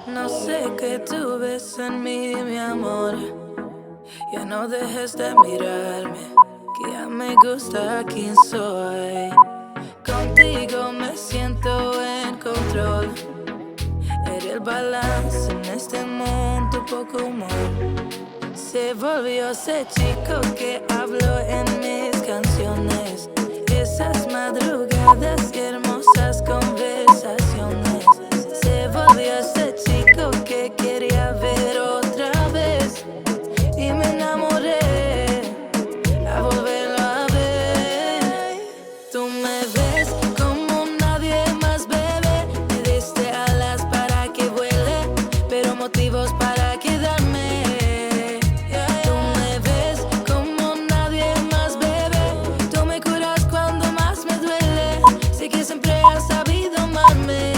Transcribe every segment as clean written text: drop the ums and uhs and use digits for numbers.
No sé qué tú ves en mí, mi amor. Ya no dejes de mirarme, que ya me gusta quién soy. Contigo me siento en control. Eres el balance en este mundo, poco humor. Se volvió ese chico que habló en mis canciones. Esas madrugadas y hermosas conversaciones. Se volvió ese chico que quería ver otra vez. Y me enamoré a volverlo a ver. Tú me ves como nadie más, bebé. Me diste alas para que vuele, pero motivos para quedarme. Tú me ves como nadie más, bebé. Tú me curas cuando más me duele. Sé que siempre has sabido amarme.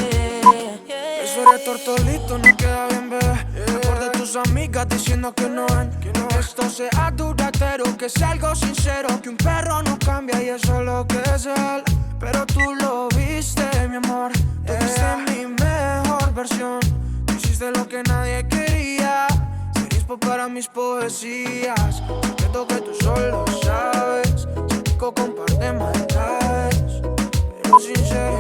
Eso eres tortolito, no queda bien, bebé. Mejor de tus amigas diciendo que no ven. Esto sea duradero, que sea algo sincero. Que un perro no cambia y eso es lo que es él. Pero tú lo viste, mi amor. Tú viste mi mejor versión. Tú hiciste lo que nadie quería. Ser inspo para mis poesías. Secreto que tú solo sabes. Chico con par de maldades, pero sincero,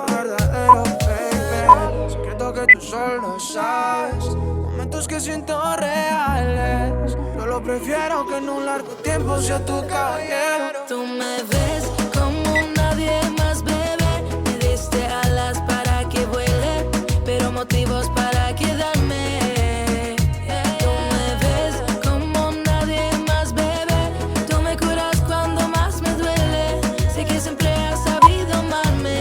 verdadero, baby. Secreto que tú solo sabes. Momentos que siento reales. Yo lo prefiero que en un largo tiempo sea tu caballero. Tú me ves como nadie más, bebé. Me diste alas para que vuele, pero motivos para quedarme. Tú me ves como nadie más, bebé. Tú me curas cuando más me duele. Sé que siempre has sabido amarme.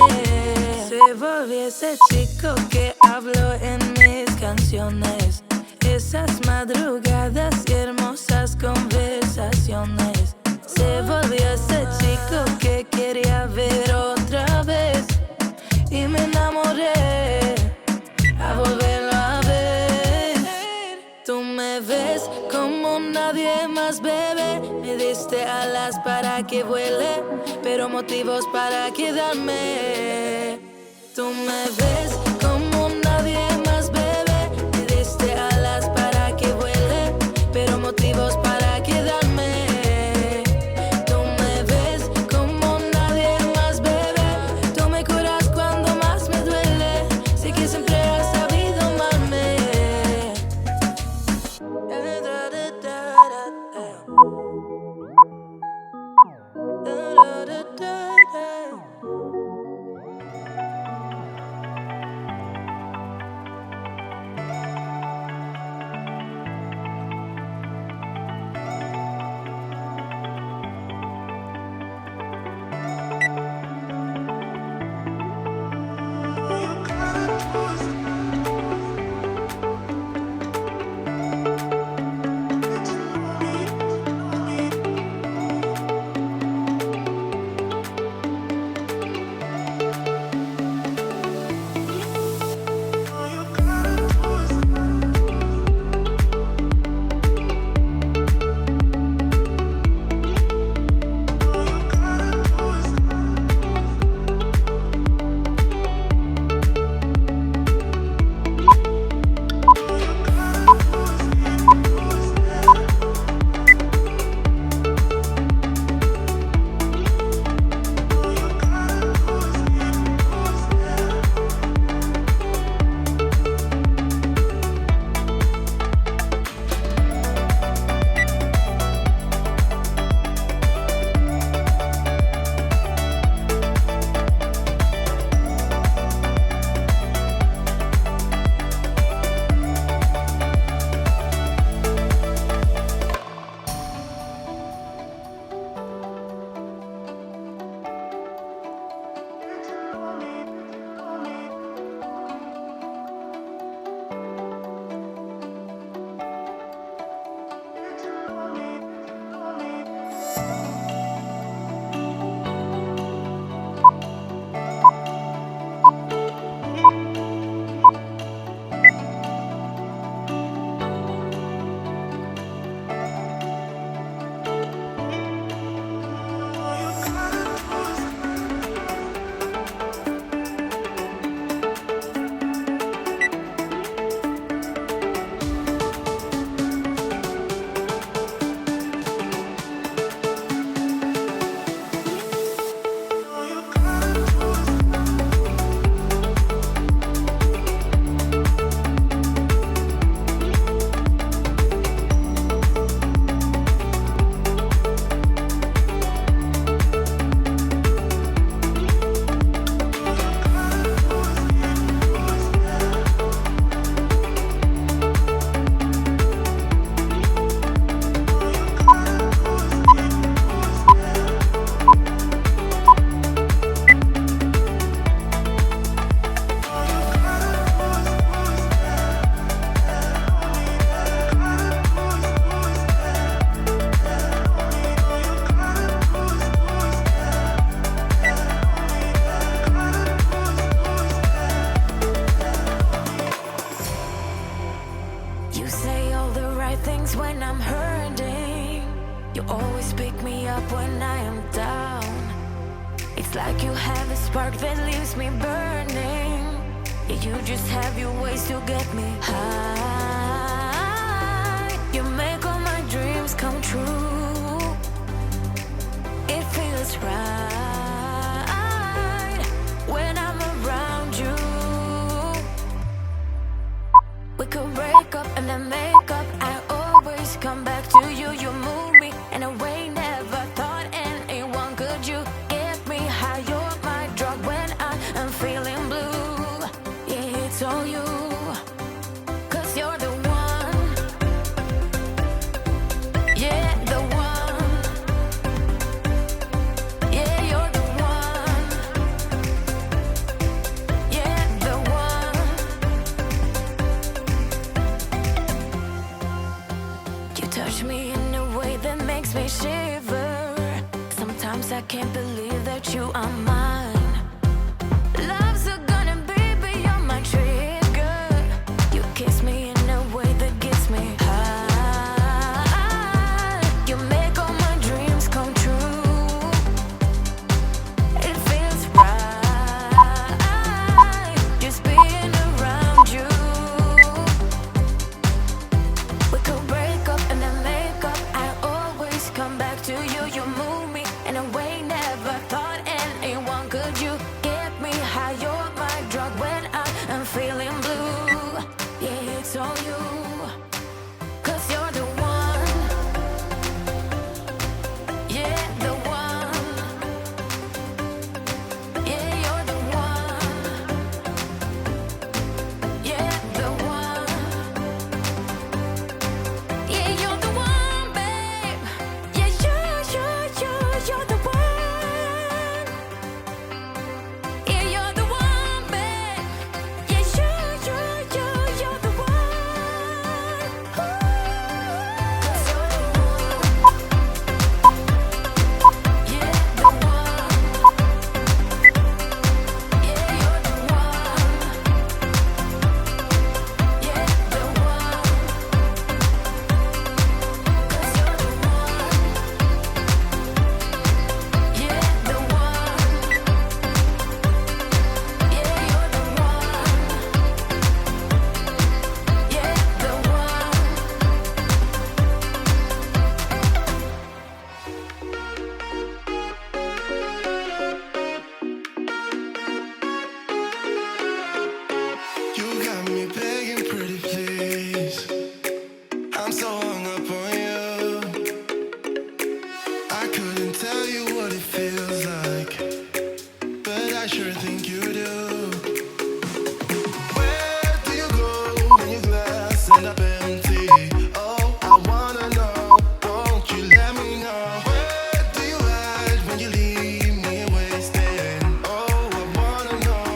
Se volvió ese chico que habló en mis canciones. Esas madrugadas y hermosas conversaciones. Se volvió ese chico que quería ver otra vez. Y me enamoré a volverlo a ver. Tú me ves como nadie más, bebé. Me diste alas para que vuele, pero motivos para quedarme. Tú me ves como nadie más, bebé. Me diste alas para que vuele, pero motivos para quedarme. Tú me ves como nadie más, bebé. Tú me curas cuando más me duele. Sé que siempre has sabido amarme. You always pick me up when I am down. It's like you have a spark that leaves me burning. Yeah, you just have your ways to get me high. You make all my dreams come true. It feels right when I'm around you. We could break up and then make up. I always come back to you. You move me in a way never thought anyone could. You get me high. You're my drug when I am feeling blue. Yeah, it's all you, 'cause you're the one. Yeah, the one. Yeah, you're the one. Yeah, the one. You touch me in a way that makes me shiver. Sometimes I can't believe that you are mine. Love's a gun and baby, you're my trigger. You kiss me in a way that gets me high. You make all my dreams come true. It feels right just being around you. We could break up and then make up. I always come back to you. You move me in a way never thought anyone could. You get me high. You're my drug when I am feeling blue. Yeah, it's all you, 'cause you're the one. Yeah, the one. Yeah, you're the one. Yeah, the one. Yeah, you're the one, babe. Yeah, you're the one. Yeah, you're the one, babe. Yeah, you're the one. Ooh, 'cause you're the one. Yeah, the one. Yeah, you're the one. Yeah, the one. 'Cause you're the one. Yeah, the one. Yeah, you're the one. Yeah, the one. You got me begging, pretty please. I'm so hung up on you. I couldn't tell you what it feels like, but I sure think you do. Where do you go when your glass end up empty? Oh, I wanna know. Won't you let me know? Where do you hide when you leave me wasting? Oh, I wanna know.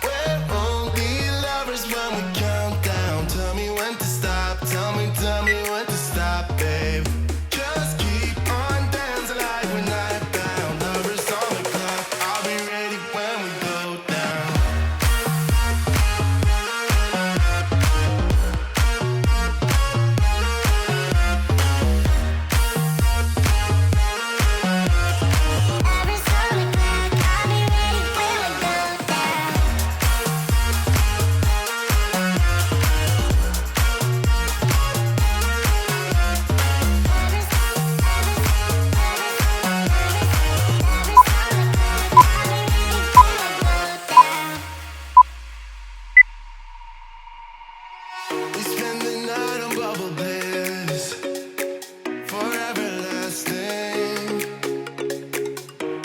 We're only lovers when we count down. Tell me when to stop. Tell me when to stop, babe. Just keep on dancing like we're night bound. Lovers on the clock. I'll be ready when we go down. Every summer clock, I'll be ready when we go down. Every summer clock, I'll be ready when we go down. We spend the night on bubble bliss, forever lasting.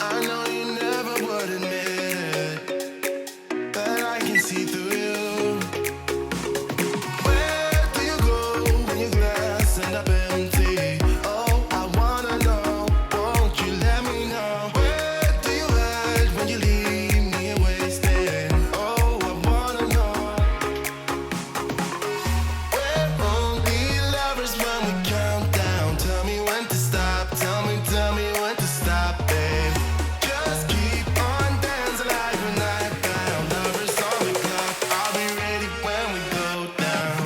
I know you never would admit it, but I can see through you. Where do you go when your glass end up empty? Oh, I wanna know. Won't you let me know? Where do you hide when you leave me wasting? Oh, I wanna know. We're only lovers when we count down. Tell me when to stop. Tell me when to stop, babe. Just keep on dancing like we're night bound. Lovers on the clock. I'll be ready when we go down.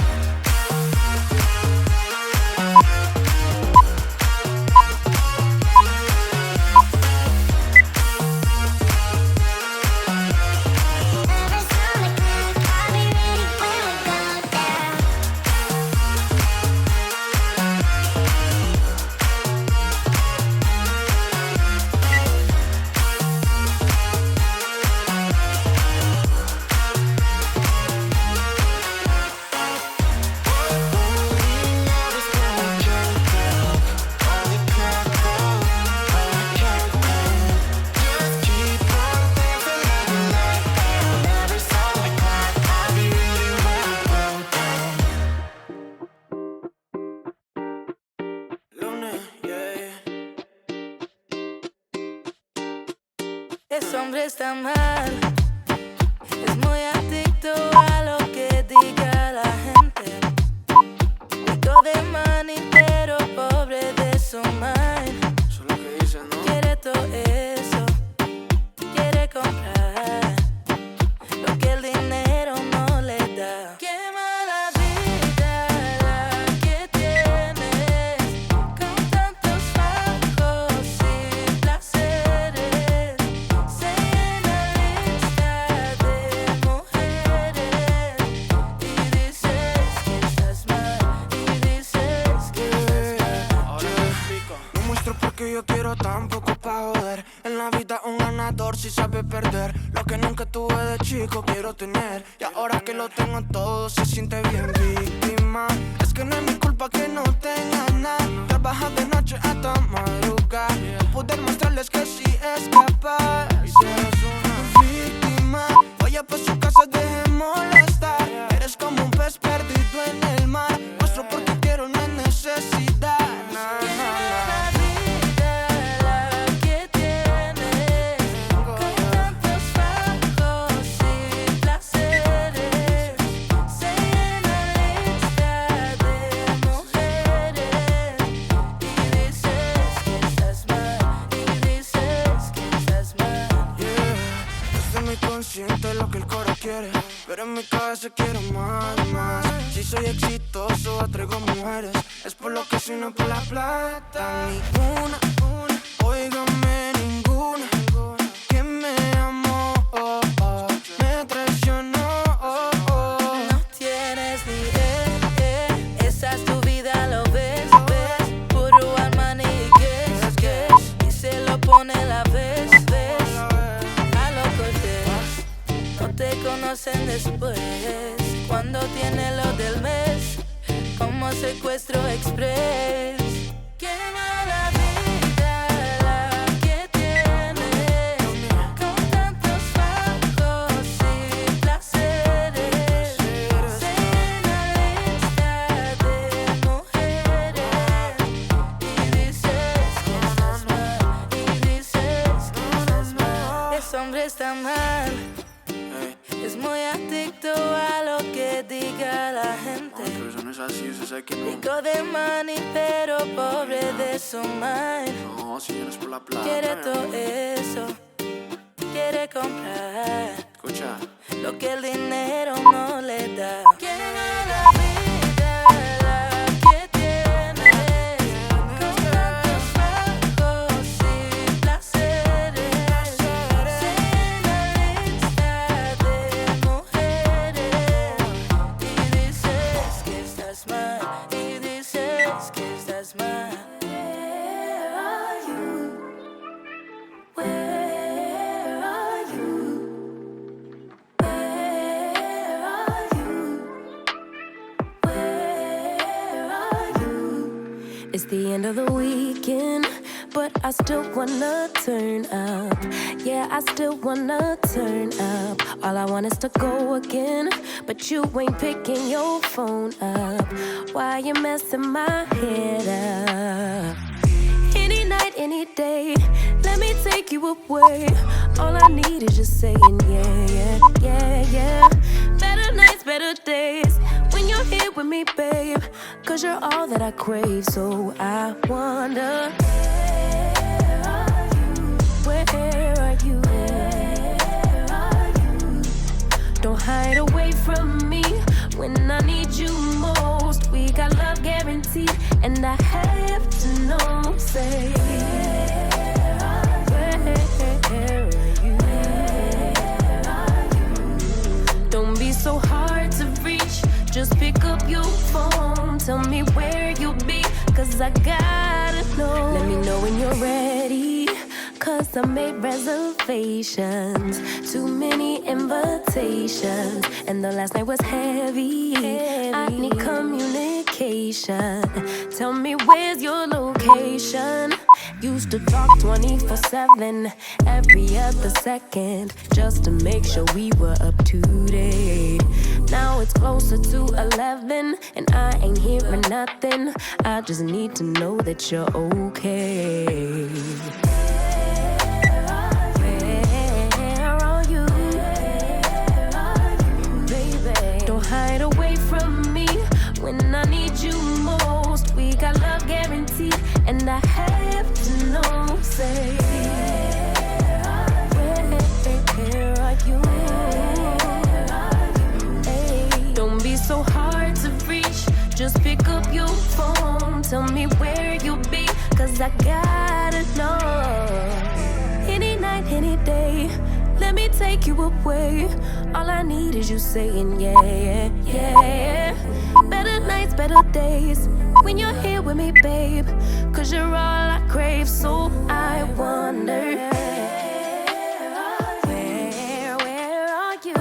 Ese hombre está mal. Es muy adicto a lo que diga la gente. Rico de money, pero pobre de su mind. Eso es lo que dicen, ¿no? Quiere todo eso, quiere comprar lo que el dinero no le da. Qué mala vida la que tienes, con tantos bajos y placeres. Se llena lista de mujeres y dices que estás mal, y dices que estás mal. Ahora me explico. No muestro porque yo quiero tampoco pa' joder. En la vida un ganador si sabe perder. Lo que nunca tuve de chico quiero tener. Y ahora que lo tengo todo se siente bien víctima. Es que no es mi culpa que no tenga nada. Trabaja de noche hasta madrugar. Poder mostrarles que sí es capaz. Y si eres una víctima, vaya pa' su casa, deje de molestar. Eres como un pez perdido en el mar. Muestro porque quiero, no es necesidad. Na, Qué na, mala vida la que tienes, con tantos bajos y placeres. Se llena lista de mujeres y dices que estás mal, y dices que estás mal. Estoy muy consciente de lo que el coro quiere, pero en mi cabeza quiero más, más. Si soy exitoso atraigo mujeres, es por lo que soy, no por la plata. Ninguna, óigame ninguna, que me amó, me traicionó. No tienes ni esa es tu vida, lo ves, ves. Puro money y que y se lo pone la vez, ves. A lo cortés, no te conocen después. Cuando tiene lo del mes, como secuestro express. Qué mala vida la que tienes, con tantos bajos y placeres. Se llena lista de mujeres y dices que estás mal, y dices que estás mal. Ese hombre está mal. Es muy adicto a lo que diga la gente. Pero eso no es así, usted sabe que no. Rico de money, pero pobre de su mind. No, si no es por la plata. Quiere todo eso, quiere comprar Escucha. lo que el dinero no le da. Qué mala vida la que tienes, con tantos bajos y placeres. Se llena lista de mujeres y dices que estás mal, y dices que estás mal. Where are you? Where are you? Where are you? Where are you? It's the end of the weekend, but I still wanna turn up. Yeah, I still wanna turn up. All I want is to go again, but you ain't picking your phone up. Why you messing my head up? Any night, any day, let me take you away. All I need is just saying yeah, yeah, yeah, yeah. Better nights, better days, when you're here with me, babe. Cause you're all that I crave, so I wonder, where are you? Where are you? Where are you? Don't hide away from me when I need you most. We got love guaranteed, and I have to know, say, where are you? Where are you? Don't be so hard to reach, just pick up your phone. Tell me where you'll be, cause I gotta know. Let me know when you're ready, cause I made reservations. Too many invitations, and the last night was heavy. I need communication. Tell me where's your location. Used to talk 24/7, every other second, just to make sure we were up to date. Now it's closer to 11, and I ain't hearing nothing. I just need to know that you're okay. Where tell me where you'll be, 'cause I gotta know. Any night, any day, let me take you away. All I need is you saying yeah, yeah. Better nights, better days, when you're here with me, babe, 'cause you're all I crave. So I wonder, where are you,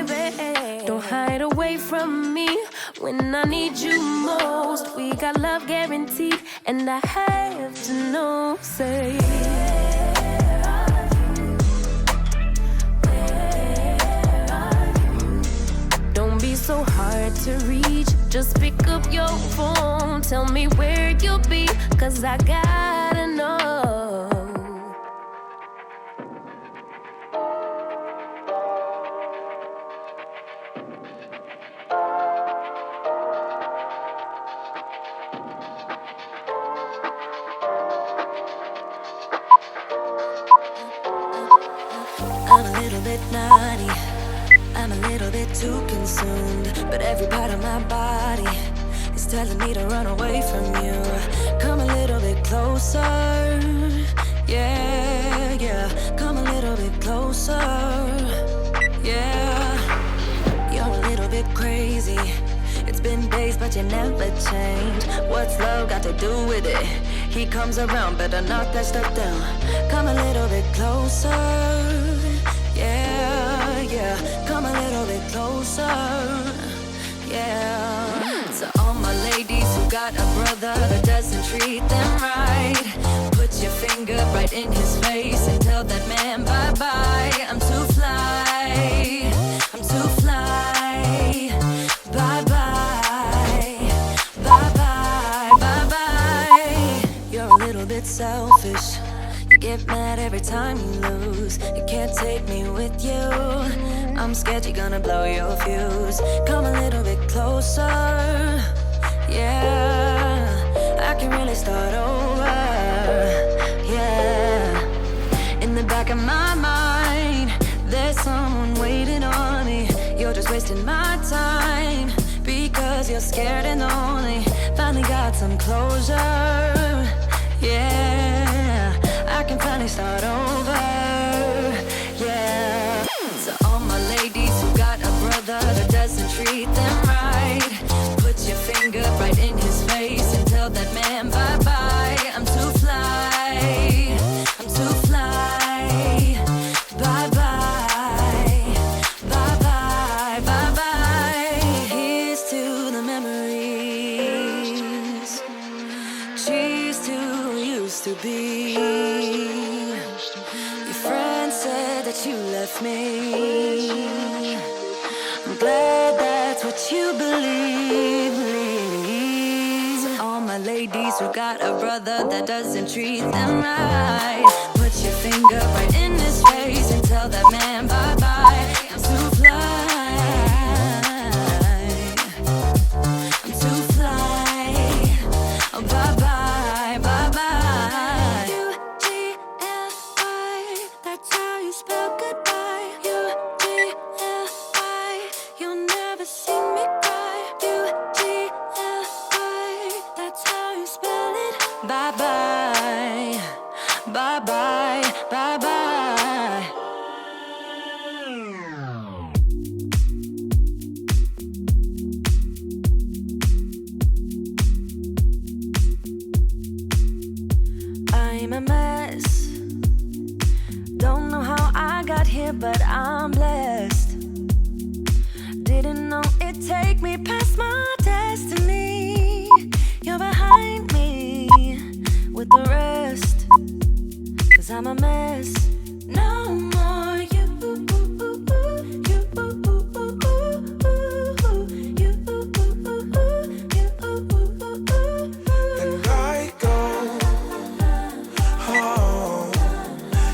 baby? Don't hide away from me when I need you most. We got love guaranteed, and I have to know, say, so hard to reach, just pick up your phone. Tell me where you'll be, 'cause I gotta know. I'm a little bit naughty, I'm a little bit too consumed, but every part of my body is telling me to run away from you. Come a little bit closer, yeah, yeah. Come a little bit closer, yeah. You're a little bit crazy. It's been days, but you never change. What's love got to do with it? He comes around, better knock that stuff down. Come a little bit closer, yeah, yeah. Come a little bit closer, yeah. To all my ladies who got a brother that doesn't treat them right, put your finger right in his face and tell that man bye-bye. I'm too fly, I'm too fly. Bye-bye, bye-bye, bye-bye. You're a little bit selfish, you get mad every time you lose. You can't take me with you, I'm scared you're gonna blow your fuse. Come a little bit closer, yeah. I can really start over, yeah. In the back of my mind, there's someone waiting on me. You're just wasting my time, because you're scared and lonely. Finally got some closure, yeah. I can finally start over, yeah. To all my ladies who got a brother that doesn't treat them right, put your finger right in his face and tell that man bye-bye. I'm too fly, I'm too fly. Bye-bye, bye-bye, bye-bye. Here's to the memories, cheers to who used to be. Your friend said that you left me, I'm glad that's what you believe. All my ladies who got a brother that doesn't treat them right, put your finger right in his face and tell that man bye-bye. I'm too fly, I'm too fly. Oh, bye-bye, bye-bye. U-G-L-I, that's how you spell goodbye. U-G-L-I, you'll never see me cry. U-G-L-I, that's how you spell it. Bye-bye, bye-bye, bye-bye. I'm a mess, don't know how I got here, but I'm blessed. Didn't know it'd take me past my destiny. You're behind me with the rest, 'cause I'm a mess. No more you. And I go home.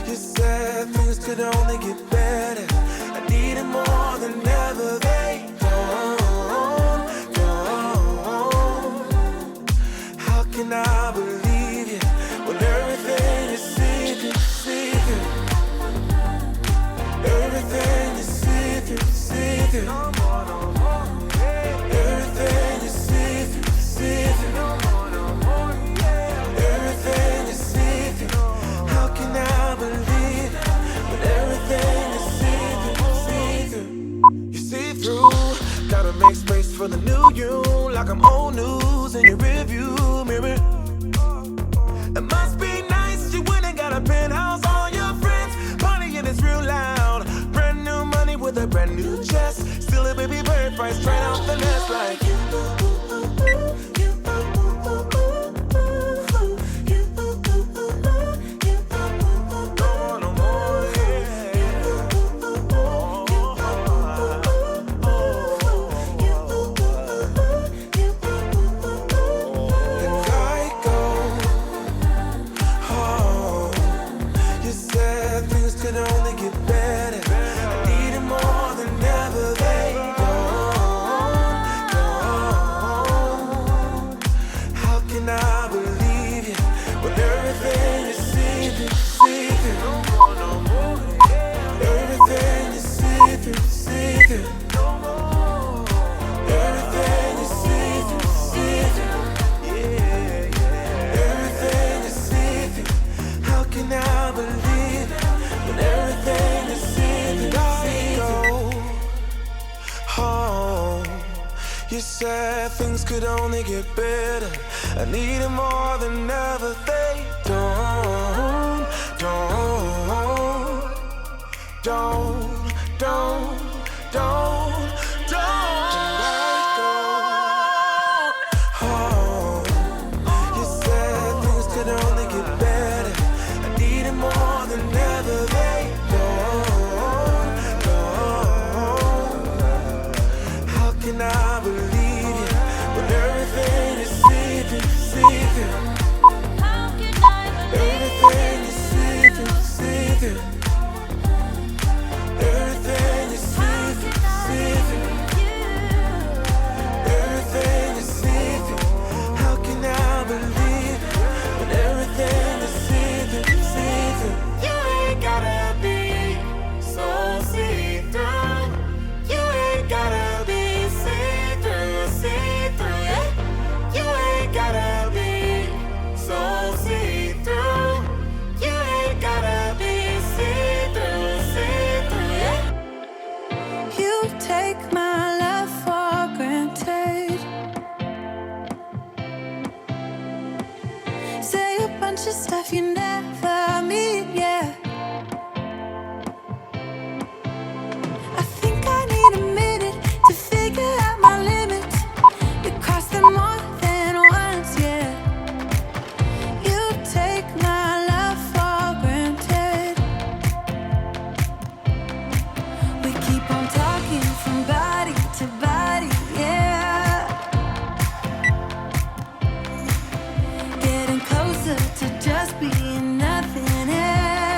You said things could only get better. I need a photos in your rearview mirror. It must be nice, you went and got a penthouse. All your friends partying is real loud. Brand new money with a brand new chest. Still a baby bird price straight off the nest like you. You said things could only get better. I need it more than ever. They don't. Oh, you said things could only get better. I need it more than ever. They don't. How can I believe you when everything is see-through? How can I Everything is see-through. Everything is see-through. Everything is see-through. How can I believe it when everything is see-through? You ain't gotta be so see-through. You ain't gotta be see-through, yeah. You ain't gotta be so see-through. You ain't gotta be see-through, yeah. You take my love for granted. Say a bunch of stuff you never mean, yeah. I think I need a minute to figure out my limits. You cross them more than once, yeah. You take my love for granted. We keep on talking from body to body, yeah. Getting closer to just being nothing else.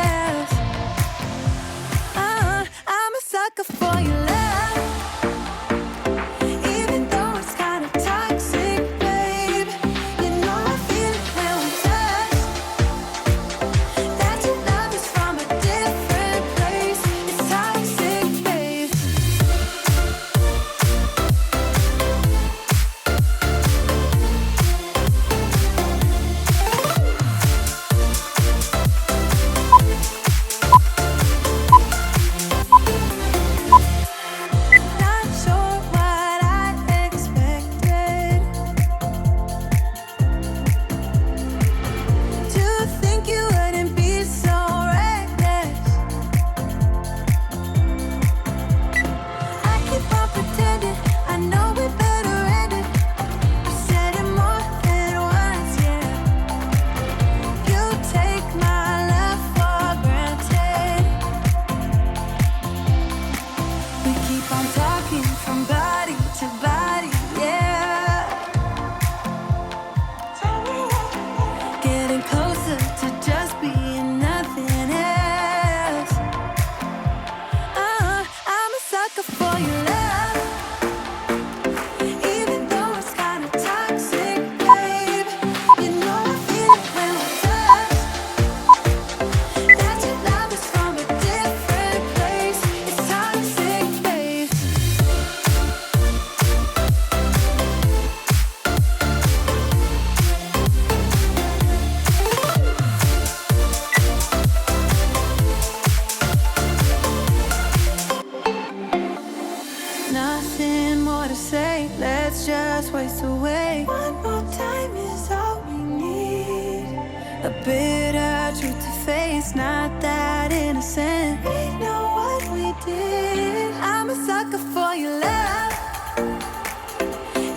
bitter truth to face, not that innocent. We know what we did. I'm a sucker for your love,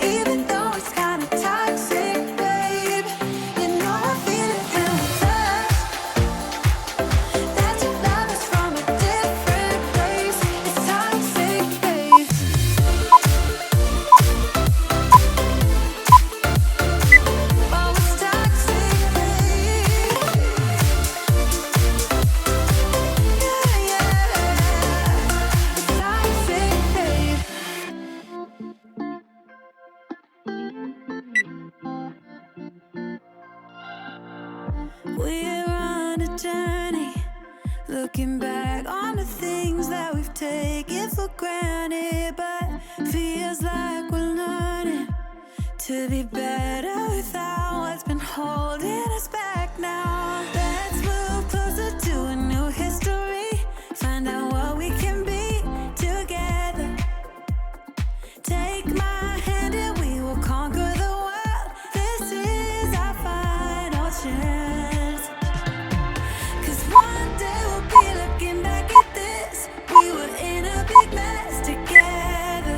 even though it's kinda toxic, babe. You know I feel it when we touch. That your love is from a different place. It's toxic, babe. Oh, it's toxic, babe. Yeah, yeah. It's toxic, babe. We're on a journey, looking back on the things that we've taken for granted, but feels like we're learning to be better without what's been holding us back now. Let's move closer to a new history, find out what we can be together. Take my hand and we will conquer the world. This is our final chance. 'Cause one day we'll be looking back at this. We were in a big mess together.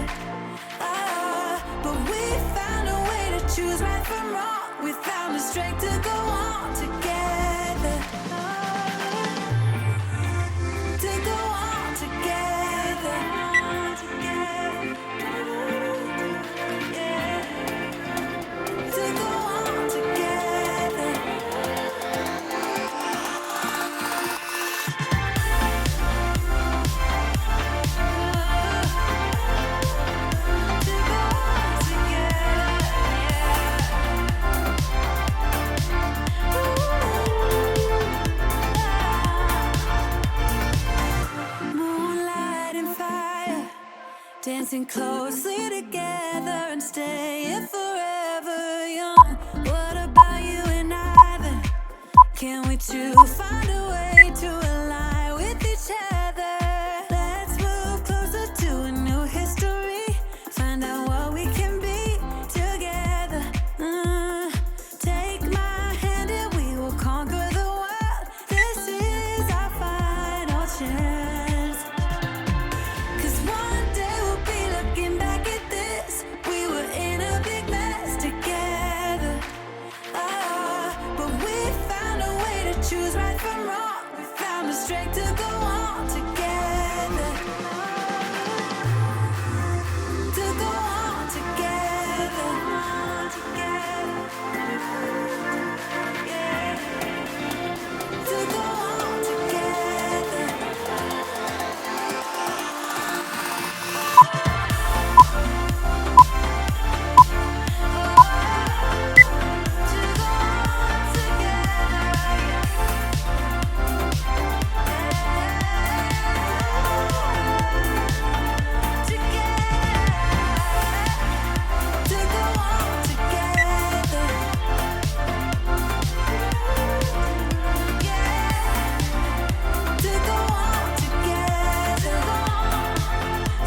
But we found a way to choose right from wrong. We found the strength to go on together. To go on together. Yeah. To go on together. To go on together. Moonlight and fire, dancing closely together and staying forever young. What about you and I then? Can we two find a way to align with each other? Let's move closer to a new history, find out what we can be together. Take my hand and we will conquer the world. This is our final chance. 'Cause one day we'll be looking back at this. We were in a big mess together. But we found a way to choose right from wrong. We found the strength to go on together. To go on together. Yeah. To go on together.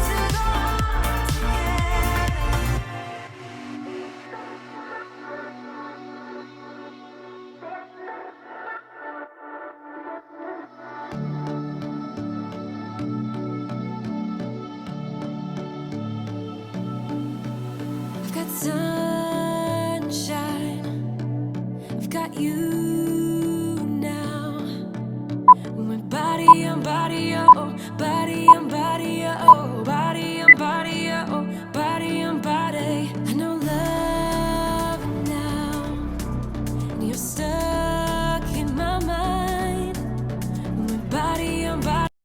To go on I've got sunshine, I've got you now. My body on body, oh, body on body, oh, body on body, oh, body on body. I know love now, and you're stuck.